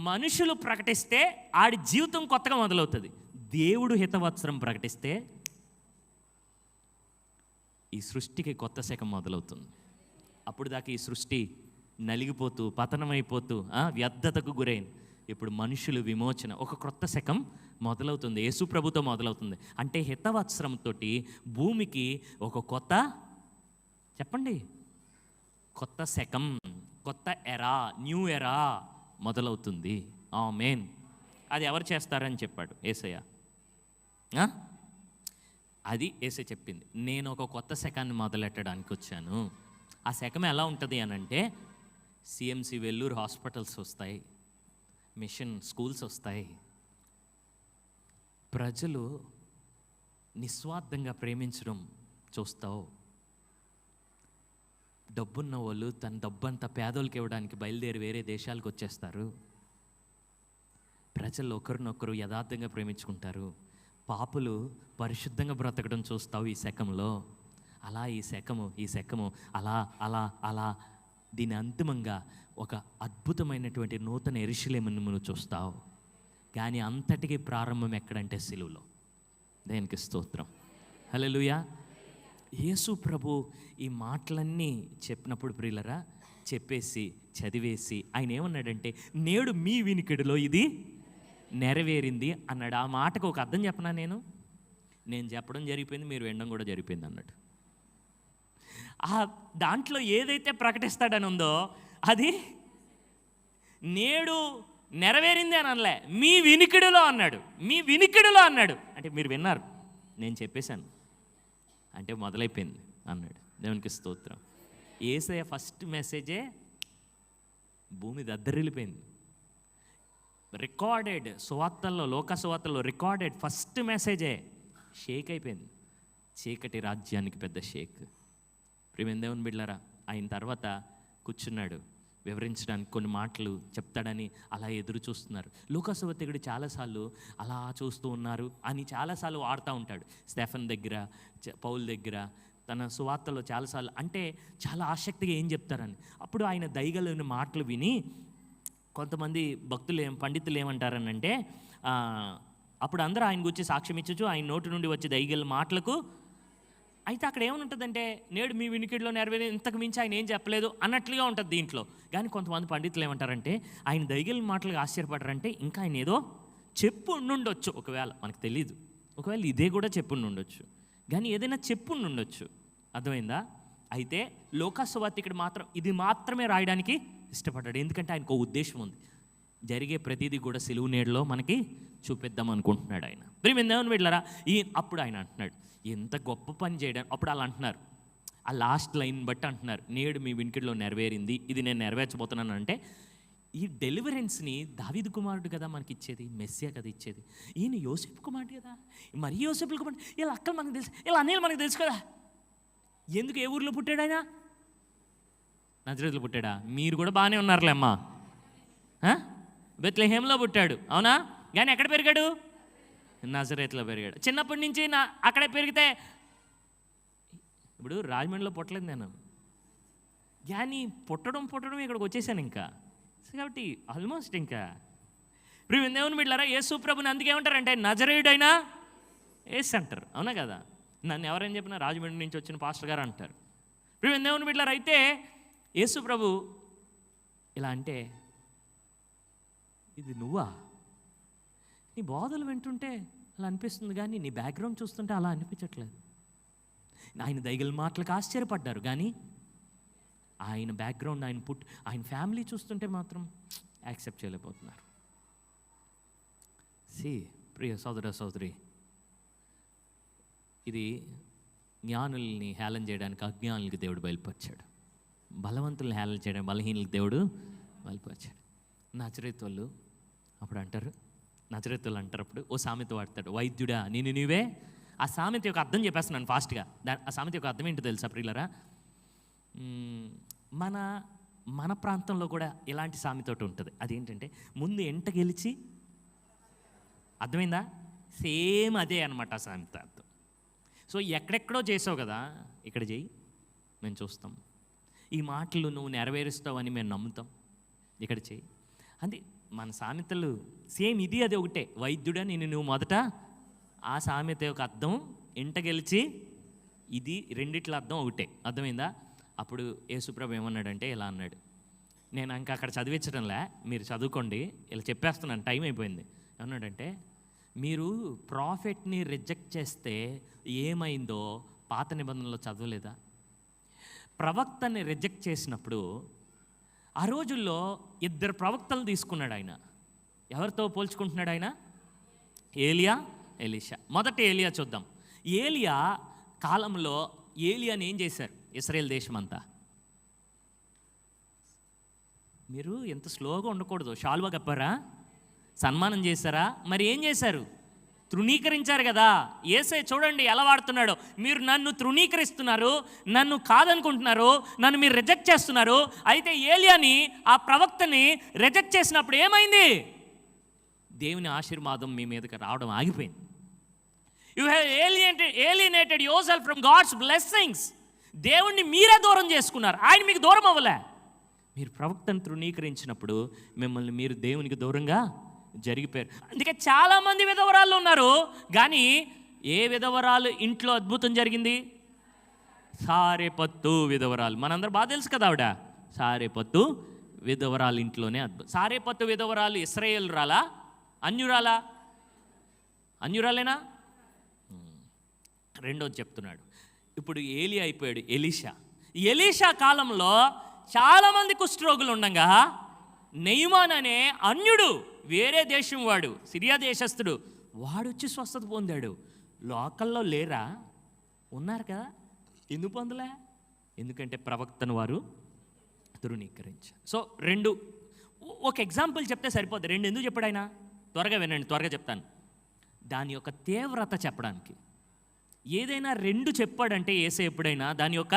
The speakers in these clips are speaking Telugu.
మనుషులు ప్రకటిస్తే ఆడి జీవితం కొత్తగా మొదలవుతుంది. దేవుడు హితవత్సరం ప్రకటిస్తే ఈ సృష్టికి కొత్త శకం మొదలవుతుంది. అప్పుడు దాకా ఈ సృష్టి నలిగిపోతూ పతనమైపోతూ వ్యర్థతకు గురైంది. ఇప్పుడు మనుషులు విమోచన, ఒక కొత్త శకం మొదలవుతుంది. యేసు ప్రభుతో మొదలవుతుంది. అంటే హితవత్సరంతో భూమికి ఒక కొత్త, చెప్పండి, కొత్త శకం, కొత్త ఎరా, న్యూ ఎరా మొదలవుతుంది. ఆమేన్. అది ఎవరు చేస్తారని చెప్పాడు యేసయ్య. అది యేసయ్య చెప్పింది. నేను ఒక కొత్త శకాన్ని మొదలెట్టడానికి వచ్చాను. ఆ శకం ఎలా ఉంటుంది అని అంటే, సిఎంసి వెల్లూరు హాస్పిటల్స్ వస్తాయి, మిషన్ స్కూల్స్ వస్తాయి, ప్రజలు నిస్వార్థంగా ప్రేమించడం చూస్తావు. డబ్బున్న వాళ్ళు తన డబ్బంతా పేదోళ్ళకి ఇవ్వడానికి బయలుదేరి వేరే దేశాలకు వచ్చేస్తారు. ప్రజలు ఒకరినొకరు యథార్థంగా ప్రేమించుకుంటారు. పాపులు పరిశుద్ధంగా బ్రతకడం చూస్తావు ఈ శకంలో. అలా ఈ శకము అలా అలా అలా దీని అంతిమంగా ఒక అద్భుతమైనటువంటి నూతన యెరూషలేమును నువ్వు చూస్తావు. కానీ అంతటికి ప్రారంభం ఎక్కడంటే సిలువలో. దేనికి స్తోత్రం, హల్లెలూయా. యేసు ప్రభు ఈ మాటలన్నీ చెప్పినప్పుడు ప్రియులరా, చెప్పేసి చదివేసి ఆయన ఏమన్నాడంటే, నేడు మీ వినికిడిలో ఇది నెరవేరింది అన్నాడు. ఆ మాటకు ఒక అర్థం చెప్పనా? నేను చెప్పడం జరిగిపోయింది, మీరు వినడం కూడా జరిగిపోయింది అన్నాడు. ఆ దాంట్లో ఏదైతే ప్రకటిస్తాడని ఉందో అది నేడు నెరవేరింది అని అనలే, మీ వినికిడిలో అన్నాడు. మీ వినికిడిలో అన్నాడు అంటే మీరు విన్నారు, నేను చెప్పేశాను అంటే మొదలైపోయింది అన్నాడు. దేవునికి స్తోత్రం. యేసయ్య ఫస్ట్ మెసేజే భూమి దద్దరిల్లిపోయింది. రికార్డెడ్ సువార్తల్లో, లోక సువార్తల్లో రికార్డెడ్ ఫస్ట్ మెసేజే షేక్ అయిపోయింది. చీకటి రాజ్యానికి పెద్ద షేక్. ప్రియమైన దేవుని బిడ్డలారా, ఆయన తర్వాత కూర్చున్నాడు వివరించడానికి, కొన్ని మాటలు చెప్తాడని అలా ఎదురు చూస్తున్నారు. లూకాసువార్తికుడు చాలాసార్లు అలా చూస్తూ ఉన్నారు అని చాలాసార్లు వాడుతూ ఉంటాడు. స్టెఫన్ దగ్గర, పౌల్ దగ్గర, తన సువార్తలో చాలాసార్లు అంటే చాలా ఆసక్తిగా ఏం చెప్తారని. అప్పుడు ఆయన దయగలిగిన మాటలు విని కొంతమంది భక్తులు పండితులు ఏమంటారని అంటే, అప్పుడు అందరూ ఆయన గురించి సాక్ష్యం ఇచ్చచ్చు, ఆయన నోటి నుండి వచ్చే దయగల మాటలకు. అయితే అక్కడ ఏమనుంటుందంటే, నేడు మీ వినికిడిలో నెరవేరే, ఇంతకు మించి ఆయన ఏం చెప్పలేదు అన్నట్లుగా ఉంటుంది దీంట్లో. కానీ కొంతమంది పండితులు ఏమంటారంటే, ఆయన దయగల మాటలకు ఆశ్చర్యపడరంటే ఇంకా ఆయన ఏదో చెప్పు ఉండుండొచ్చు. ఒకవేళ మనకు తెలీదు, ఒకవేళ ఇదే కూడా చెప్పు ఉండొచ్చు, కానీ ఏదైనా చెప్పు ఉండొచ్చు. అర్థమైందా? అయితే లోకాసువార్తికుడు మాత్రం ఇది మాత్రమే రాయడానికి ఇష్టపడ్డాడు. ఎందుకంటే ఆయనకు ఒక ఉద్దేశం ఉంది. జరిగే ప్రతిదీ కూడా సిలువ నీడలో మనకి చూపిద్దాం అనుకుంటున్నాడు ఆయన. ప్రియమైన దేవుని బిడ్డలారా, అప్పుడు ఆయన అంటున్నాడు, ఎంత గొప్ప పని చేయడం. అప్పుడు అలా అంటున్నారు, ఆ లాస్ట్ లైన్ బట్టి అంటున్నారు, నేడు మీ వినికిడిలో నెరవేరింది, ఇది నేను నెరవేర్చబోతున్నాను. అంటే ఈ డెలివరెన్స్ని దావీదు కుమారుడు కదా మనకి ఇచ్చేది, మెస్సియా కదా ఇచ్చేది. ఈయన యోసేపు కుమారుడు కదా, మరి యోసేపు కుమారుడు. ఇలా అక్కలు మనకు తెలుసు, ఇలా అన్నయ్యలు మనకు తెలుసు కదా. ఎందుకు ఏ ఊర్లో పుట్టాడు ఆయన? నజరేతులో పుట్టాడా? మీరు కూడా బాగానే ఉన్నారులే అమ్మా. బెత్లెహేంలో పుట్టాడు, అవునా? కానీ ఎక్కడ పెరిగాడు? నజరేతులో పెరిగాడు. చిన్నప్పటి నుంచి అక్కడే పెరిగితే, ఇప్పుడు రాజమండ్రిలో పుట్టలేదు నేను, కానీ పుట్టడం ఇక్కడికి వచ్చేసాను ఇంకా. కాబట్టి ఆల్మోస్ట్ ఇంకా. ప్రియమైన దేవుని బిడ్డలారా, యేసు ప్రభుని అందుకే ఏమంటారంటే నజరేయుడైనా యేసు అంటారు, అవునా కదా? నన్ను ఎవరైనా చెప్పినా రాజమండ్రి నుంచి వచ్చిన పాస్టర్ గారు అంటారు. ప్రియమైన దేవుని బిడ్డలారా, అయితే యేసు ప్రభు ఇలా అంటే, ఇది నువ్వా? నీ బోధలు వింటుంటే అలా అనిపిస్తుంది, కానీ నీ బ్యాక్గ్రౌండ్ చూస్తుంటే అలా అనిపించట్లేదు. ఆయన దయగల మాటలకు ఆశ్చర్యపడ్డారు, కానీ ఆయన బ్యాక్గ్రౌండ్, ఆయన ఫ్యామిలీ చూస్తుంటే మాత్రం యాక్సెప్ట్ చేయలేకపోతున్నారు. ప్రియ సోదర సోదరి, ఇది జ్ఞానుల్ని హేళన చేయడానికి అజ్ఞానులకి దేవుడు బయలుపరిచాడు. బలవంతుల్ని హేళన చేయడానికి బలహీనులకి దేవుడు బయలుపరిచాడు. నజరేతోళ్ళు అప్పుడు అంటారు, నజరేతోళ్ళు అంటారు అప్పుడు ఓ సామెత వాడతాడు, వైద్యుడా నేను నీవే. ఆ సామెత యొక్క అర్థం చెప్పేస్తున్నాను ఫాస్ట్గా. ఆ సామెత యొక్క అర్థం ఏంటో తెలుసా ప్రియులరా? మన ప్రాంతంలో కూడా ఇలాంటి సామెతోటి ఉంటుంది. అదేంటంటే, ముందు ఎంట గెలిచి, అర్థమైందా? సేమ్ అదే అనమాట ఆ సామెత అర్థం. సో ఎక్కడెక్కడో చేసావు కదా, ఇక్కడ చేయి, మేము చూస్తాం. ఈ మాటలు నువ్వు నెరవేరుస్తావని మేము నమ్ముతాం, ఇక్కడ చేయి. అది మన సామెతలు సేమ్ ఇది అది ఒకటే. వైద్యుడా నేను నువ్వు మొదట, ఆ సామెత యొక్క అర్థం ఇంట గెలిచి ఇది రెండిట్ల అర్థం ఒకటే. అర్థమైందా? అప్పుడు యేసుప్రభు ఏమన్నాడంటే ఇలా అన్నాడు, నేను ఇంకా అక్కడ చదివించడంలే, మీరు చదువుకోండి, ఇలా చెప్పేస్తున్నాను, టైం అయిపోయింది. ఏమన్నాడంటే, మీరు ప్రాఫిట్ని రిజెక్ట్ చేస్తే ఏమైందో పాత నిబంధనలో చదవలేదా? ప్రవక్తని రిజెక్ట్ చేసినప్పుడు ఆ రోజుల్లో 2 ప్రవక్తలు తీసుకున్నాడు ఆయన. ఎవరితో పోల్చుకుంటున్నాడు ఆయన? ఏలియా, ఎలీషా. మొదట ఏలియా చూద్దాం. ఏలియా కాలంలో ఏలియాని ఏం చేశారు ఇశ్రాయేల్ దేశం అంతా? మీరు ఎంత స్లోగా ఉండకూడదు. షాల్వా కప్పారా? సన్మానం చేశారా? మరి ఏం చేశారు? తృణీకరించారు కదా. యేసే చూడండి ఎలా వాడుతున్నాడో. మీరు నన్ను తృణీకరిస్తున్నారు, నన్ను కాదనుకుంటున్నారు, నన్ను మీరు రిజెక్ట్ చేస్తున్నారు. అయితే ఏలియాని, ఆ ప్రవక్తని రిజెక్ట్ చేసినప్పుడు ఏమైంది? దేవుని ఆశీర్వాదం మీ మీదకి రావడం ఆగిపోయింది. You have alienated yourself from God's blessings. దేవుణ్ణి మీరే దూరం చేసుకున్నారు, ఆయన మీకు దూరం అవ్వలే. మీరు ప్రవక్తను తృణీకరించినప్పుడు మిమ్మల్ని మీరు దేవునికి దూరంగా జరిగిపోయారు. అందుకే చాలామంది విధవరాళ్ళు ఉన్నారు, కానీ ఏ విధవరాలు ఇంట్లో అద్భుతం జరిగింది? సారెపత్తు విధవరాలు. మనందరూ బాగా తెలుసు కదా ఆవిడ. సారెపత్తు విధవరాలు ఇంట్లోనే అద్భుతం. సారెపత్తు విధవరాలు ఇశ్రాయేలు రాలా? అన్యురాలా? అన్యురాలేనా? రెండోది చెప్తున్నాడు. ఇప్పుడు ఏలి అయిపోయాడు ఎలీషా. ఎలీషా కాలంలో చాలామంది కుష్ఠరోగులు ఉండగా నెయమాన్ అనే అన్యుడు, వేరే దేశం వాడు, సిరియా దేశస్థుడు, వాడు వచ్చి స్వస్థత పొందాడు. లోకల్లో లేరా? ఉన్నారు కదా. ఎందుకు పొందలే? ఎందుకంటే ప్రవక్తను వారు తృణీకరించారు. సో 2 ఒక ఎగ్జాంపుల్ చెప్తే సరిపోద్ది. 2 ఎందుకు చెప్పాడు ఆయన? త్వరగా వినండి, త్వరగా చెప్తాను. దాని యొక్క తీవ్రత చెప్పడానికి. ఏదైనా 2 చెప్పాడంటే యేసే ఎప్పుడైనా దాని యొక్క,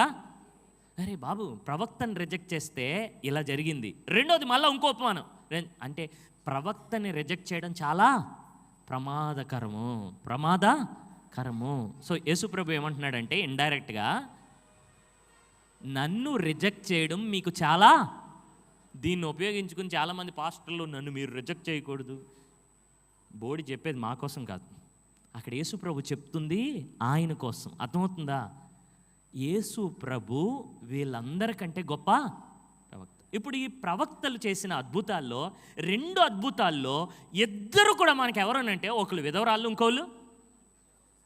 అరే బాబు ప్రవక్తని రిజెక్ట్ చేస్తే ఇలా జరిగింది. రెండోది మళ్ళీ ఇంకో ఉపమానం. అంటే ప్రవక్తని రిజెక్ట్ చేయడం చాలా ప్రమాదకరము. సో యేసుప్రభు ఏమంటున్నాడంటే ఇండైరెక్ట్గా, నన్ను రిజెక్ట్ చేయడం మీకు చాలా, దీన్ని ఉపయోగించుకుని చాలామంది పాస్టర్లు నన్ను మీరు రిజెక్ట్ చేయకూడదు. బోడి చెప్పేది మా కోసం కాదు, అక్కడ యేసుప్రభు చెప్తుంది ఆయన కోసం. అర్థమవుతుందా? యేసు ప్రభు వీళ్ళందరికంటే గొప్ప ప్రవక్త. ఇప్పుడు ఈ ప్రవక్తలు చేసిన అద్భుతాల్లో 2 అద్భుతాల్లో 2 కూడా మనకి ఎవరనంటే, ఒకళ్ళు విధవరాళ్ళు, ఇంకోళ్ళు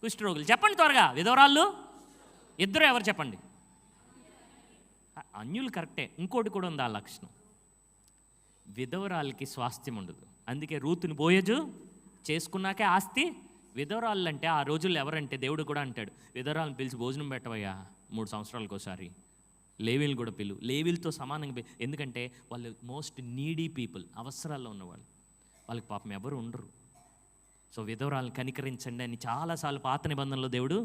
కుష్ఠరోగులు. చెప్పండి త్వరగా. విధవరాళ్ళు 2 ఎవరు చెప్పండి? అన్యులు కరెక్టే. ఇంకోటి కూడా ఉంది ఆ లక్షణం. విధవరాలకి స్వాస్థ్యం ఉండదు. అందుకే రూతుని బోయజు చేసుకున్నాకే ఆస్తి. విధవరాళ్ళు అంటే ఆ రోజుల్లో ఎవరంటే, దేవుడు కూడా అంటాడు, విధవరాలను పిలిచి భోజనం పెట్టవయ్యా 3 సంవత్సరాలకు ఒకసారి. లేవీలు కూడా పిలు, లేవీలతో సమానంగా. ఎందుకంటే వాళ్ళు మోస్ట్ నీడీ పీపుల్, అవసరాల్లో ఉన్నవాళ్ళు. వాళ్ళకి పాపం ఎవరు ఉండరు. సో విధవరాలను కనికరించండి అని చాలాసార్లు పాత నిబంధనలో దేవుడు.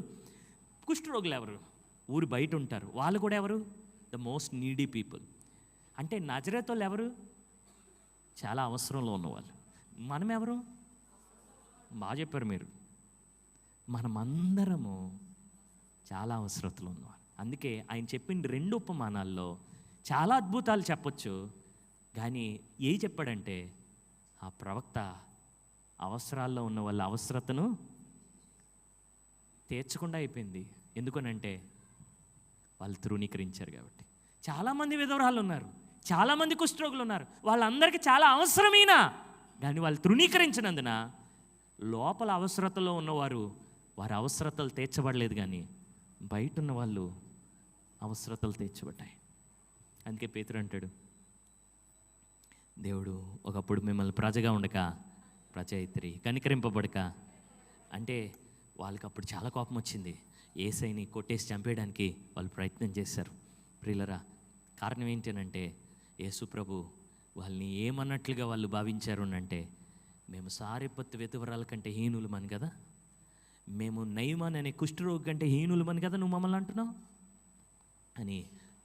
కుష్ఠరోగులు ఎవరు? ఊరు బయట ఉంటారు. వాళ్ళు కూడా ఎవరు? The most needy people. అంటే నజరేతోళ్ళు ఎవరు? చాలా అవసరంలో ఉన్నవాళ్ళు. మనం ఎవరు? బాగా చెప్పారు మీరు. మనమందరము చాలా అవసరతలు ఉన్నవారు. అందుకే ఆయన చెప్పిన 2 ఉపమానాల్లో చాలా అద్భుతాలు చెప్పొచ్చు, కానీ ఏ చెప్పాడంటే ఆ ప్రవక్త అవసరాల్లో ఉన్న వాళ్ళ అవసరతను తీర్చకుండా అయిపోయింది. ఎందుకనంటే వాళ్ళు తృణీకరించారు కాబట్టి. చాలామంది విధవరాలు ఉన్నారు, చాలామంది కుష్ఠరోగులు ఉన్నారు, వాళ్ళందరికీ చాలా అవసరమైనా కానీ వాళ్ళు తృణీకరించినందున లోపల అవసరతలో ఉన్నవారు వారి అవసరతలు తీర్చబడలేదు, కానీ బయట ఉన్న వాళ్ళు అవసరతలు తీర్చబడ్డాయి. అందుకే పేతురు అంటాడు, దేవుడు ఒకప్పుడు మిమ్మల్ని ప్రజగా ఉండక ప్రజ అయితిరి, కనికరింపబడక. అంటే వాళ్ళకి అప్పుడు చాలా కోపం వచ్చింది. యేసయ్యని కొట్టేసి చంపేయడానికి వాళ్ళు ప్రయత్నం చేశారు. ప్రియులరా, కారణం ఏంటనంటే యేసు ప్రభు వాళ్ళని ఏమన్నట్లుగా వాళ్ళు భావించారు అంటే, మేము సారెపత్తు విధవరాల కంటే హీనులమని కదా, మేము నయమాన్ అనే కుష్ఠరోగి కంటే హీనులమని కదా నువ్వు మమ్మల్ని అంటున్నావు అని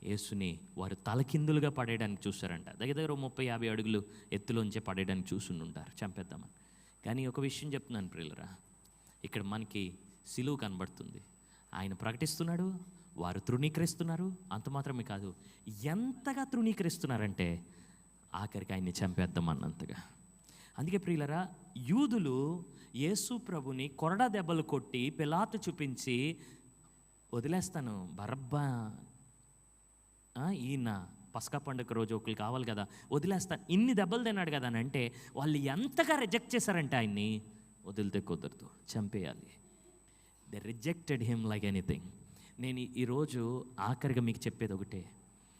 యేసుని వారు తలకిందులుగా పడేయడానికి చూస్తారంట. దగ్గర 30-50 అడుగులు ఎత్తులోంచే పడేయడానికి చూస్తుంటారు, చంపేద్దామని. కానీ ఒక విషయం చెప్తున్నాను ప్రియులరా, ఇక్కడ మనకి సిలువ కనబడుతుంది. ఆయన ప్రకటిస్తున్నాడు, వారు తృణీకరిస్తున్నారు. అంత మాత్రమే కాదు, ఎంతగా తృణీకరిస్తున్నారంటే ఆఖరికి ఆయన్ని చంపేద్దాం అన్నంతగా. అందుకే ప్రియులరా, యూదులు యేసు ప్రభుని కొరడా దెబ్బలు కొట్టి పిలాతు చూపించి వదిలేస్తాను బరబ్బా, ఈయన పస్కా పండుగ రోజు ఒకరు కావాలి కదా, వదిలేస్తాను, ఇన్ని దెబ్బలు తిన్నాడు కదా అని అంటే వాళ్ళు ఎంతగా రిజెక్ట్ చేశారంటే ఆయన్ని వదిలితే కుదరదు, చంపేయాలి. They rejected him like anything. నేను ఈరోజు ఆఖరిగా మీకు చెప్పేది ఒకటే,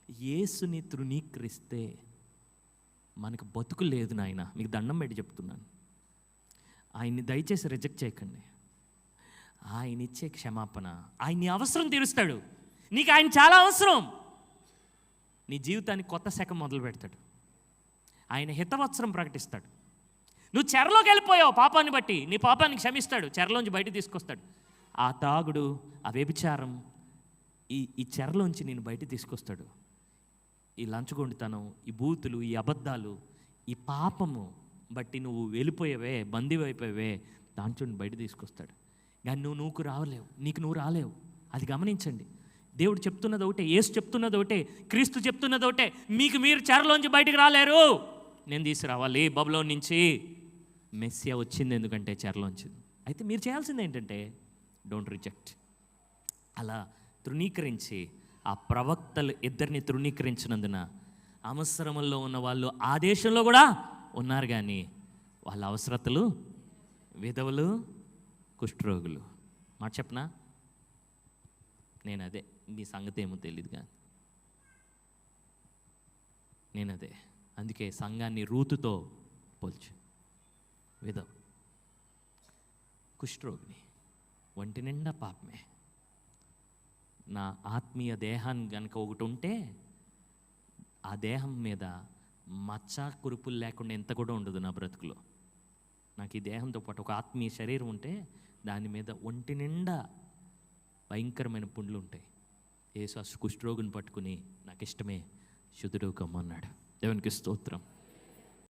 యేసుని తృణీకరిస్తే మనకు బతుకు లేదు నాయన. మీకు దండం పెట్టి చెప్తున్నాను, ఆయన్ని దయచేసి రిజెక్ట్ చేయకండి. ఆయన ఇచ్చే క్షమాపణ, ఆయన నీ అవసరం తీరుస్తాడు. నీకు ఆయన చాలా అవసరం. నీ జీవితానికి కొత్త శకం మొదలు పెడతాడు. ఆయన హితవత్సరం ప్రకటిస్తాడు. నువ్వు చెరలోకి వెళ్ళిపోయావు పాపాన్ని బట్టి, నీ పాపాన్ని క్షమిస్తాడు, చెరలోంచి బయట తీసుకొస్తాడు. ఆ తాగుడు, ఆ వ్యభిచారం, ఈ చెరలోంచి నేను బయట తీసుకొస్తాడు. ఈ లంచగొండితనం, ఈ బూతులు, ఈ అబద్ధాలు, ఈ పాపము బట్టి నువ్వు వెళ్ళిపోయావే, బందీవైపోయావే, దాంట్లో బయట తీసుకొస్తాడు. కానీ నువ్వు రావలేవు, నువ్వు రాలేవు. అది గమనించండి. దేవుడు చెప్తున్నది ఒకటే, యేసు చెప్తున్నది ఒకటే, క్రీస్తు చెప్తున్నది ఒకటే, మీరు చెరలోంచి బయటకు రాలేరు, నేను తీసుకురావాలి బబులోన్ నుంచి. మెస్సియా వచ్చింది ఎందుకంటే చెరలోంచి. అయితే మీరు చేయాల్సింది ఏంటంటే డోంట్ రిజెక్ట్. అలా తృణీకరించి, ఆ ప్రవక్తలు ఇద్దరిని తృణీకరించినందున అవసరముల్లో ఉన్న వాళ్ళు ఆ దేశంలో కూడా ఉన్నారు. కానీ వాళ్ళ అవసరతలు విధవలు, కుష్ఠరోగులు. మాట చెప్పనా, నేను అదే. మీ సంగతి ఏమో తెలియదు కానీ నేను అదే. అందుకే సంఘాన్ని రూతుతో పోల్చు. విధవ, కుష్ఠరోగిని, ఒంటి నిండా పాపమే. నా ఆత్మీయ దేహాన్ని కనుక ఒకటి ఉంటే ఆ దేహం మీద మచ్చ కురుపులు లేకుండా ఎంత కూడా ఉండదు నా బ్రతుకులో. నాకు ఈ దేహంతో పాటు ఒక ఆత్మీయ శరీరం ఉంటే దాని మీద ఒంటి నిండా భయంకరమైన పుండ్లు ఉంటాయి. యేసు కుష్ఠరోగిని పట్టుకుని నాకు ఇష్టమే, శుద్ధుడు కమ్మన్నాడు. దేవునికి స్తోత్రం.